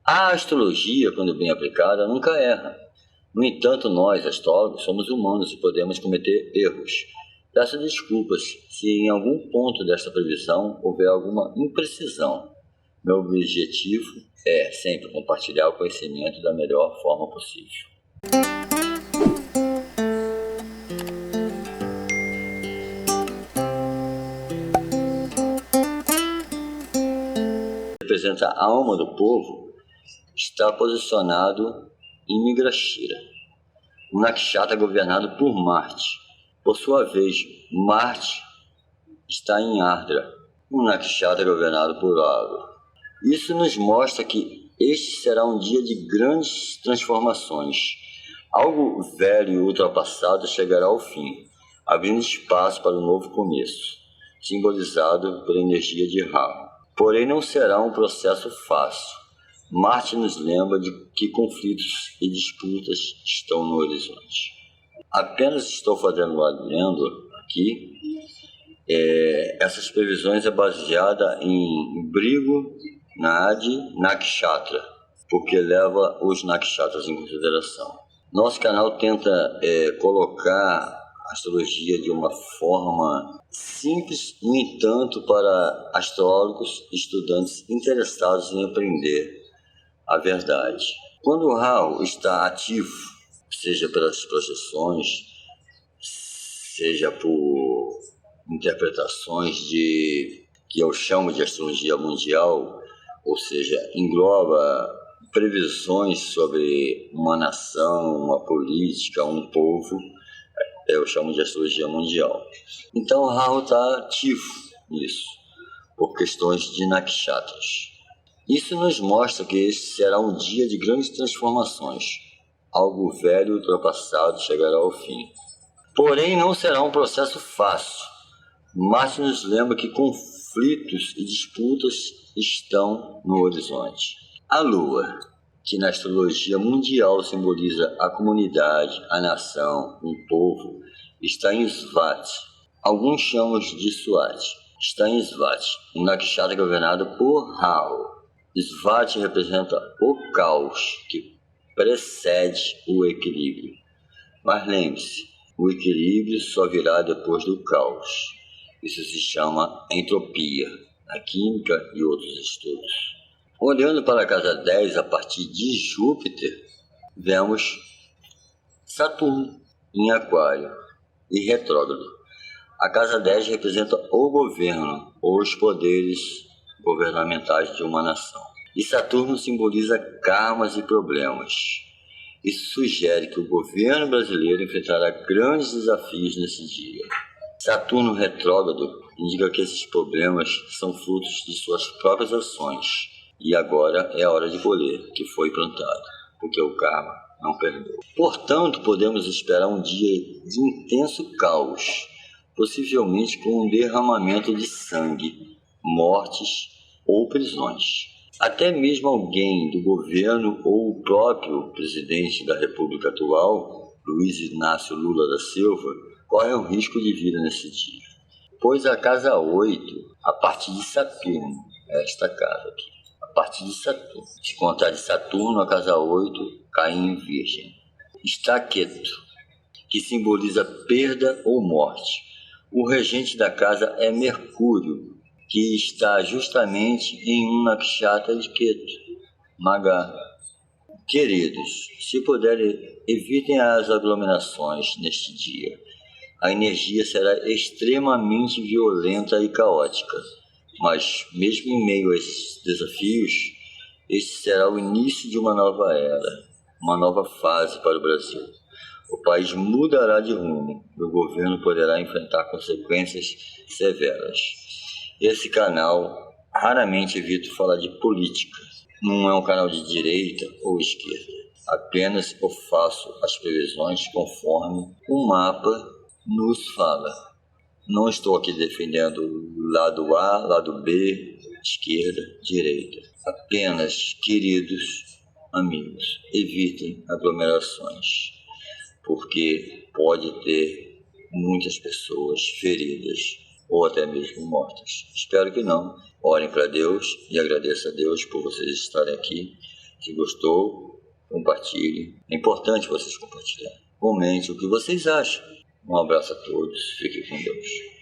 A astrologia, quando bem aplicada, nunca erra. No entanto, nós, astrólogos, somos humanos e podemos cometer erros. Peço desculpas se em algum ponto desta previsão houver alguma imprecisão. Meu objetivo é sempre compartilhar o conhecimento da melhor forma possível. Representa a alma do povo, está posicionado em Migrashira, um nakshatra governado por Marte. Por sua vez, Marte está em Ardra, um nakshatra governado por Agro. Isso nos mostra que este será um dia de grandes transformações. Algo velho e ultrapassado chegará ao fim, abrindo espaço para um novo começo, simbolizado pela energia de Rahu. Porém, não será um processo fácil. Marte nos lembra de que conflitos e disputas estão no horizonte. Apenas estou fazendo um adendo aqui. Essas previsões é baseada em Brigo Nadi Nakshatra, porque leva os nakshatras em consideração. Nosso canal tenta colocar a astrologia de uma forma simples, no entanto, para astrólogos e estudantes interessados em aprender a verdade. Quando o Rahu está ativo, seja pelas projeções, seja por interpretações que eu chamo de astrologia mundial, ou seja, engloba previsões sobre uma nação, uma política, um povo, eu chamo de astrologia mundial. Então o Rahu está ativo nisso, por questões de nakshatras. Isso nos mostra que este será um dia de grandes transformações. Algo velho e ultrapassado chegará ao fim. Porém, não será um processo fácil. Marte nos lembra que conflitos e disputas estão no horizonte. A Lua, que na astrologia mundial simboliza a comunidade, a nação, um povo, está em Svati. Alguns chamam de Swati. Está em Svati, um nakshatra governado por Rahu. Svati representa o caos que precede o equilíbrio. Mas lembre-se, o equilíbrio só virá depois do caos. Isso se chama entropia, na química e outros estudos. Olhando para a casa 10 a partir de Júpiter, vemos Saturno em Aquário e retrógrado. A casa 10 representa o governo ou os poderes governamentais de uma nação. E Saturno simboliza karmas e problemas. Isso sugere que o governo brasileiro enfrentará grandes desafios nesse dia. Saturno retrógrado indica que esses problemas são frutos de suas próprias ações. E agora é a hora de colher o que foi plantado, porque o karma não perdeu. Portanto, podemos esperar um dia de intenso caos, possivelmente com um derramamento de sangue, mortes ou prisões. Até mesmo alguém do governo ou o próprio presidente da República atual, Luiz Inácio Lula da Silva, corre o risco de vida nesse dia. Pois a casa 8, a partir de Saturno, esta casa aqui, a partir de Saturno, se contar de Saturno, a casa 8 cai em Virgem. Está Ketu, que simboliza perda ou morte. O regente da casa é Mercúrio, que está justamente em um nakshatra de Ketu, Maga. Queridos, se puderem, evitem as aglomerações neste dia. A energia será extremamente violenta e caótica, mas mesmo em meio a esses desafios, este será o início de uma nova era, uma nova fase para o Brasil. O país mudará de rumo e o governo poderá enfrentar consequências severas. Esse canal raramente evita falar de política. Não é um canal de direita ou esquerda. Apenas eu faço as previsões conforme o mapa nos fala. Não estou aqui defendendo lado A, lado B, esquerda, direita. Apenas, queridos amigos, evitem aglomerações, porque pode ter muitas pessoas feridas ou até mesmo mortas. Espero que não. Orem para Deus e agradeço a Deus por vocês estarem aqui Se gostou, compartilhe. É importante vocês compartilharem. Comente o que vocês acham. Um abraço a todos. Fiquem com Deus.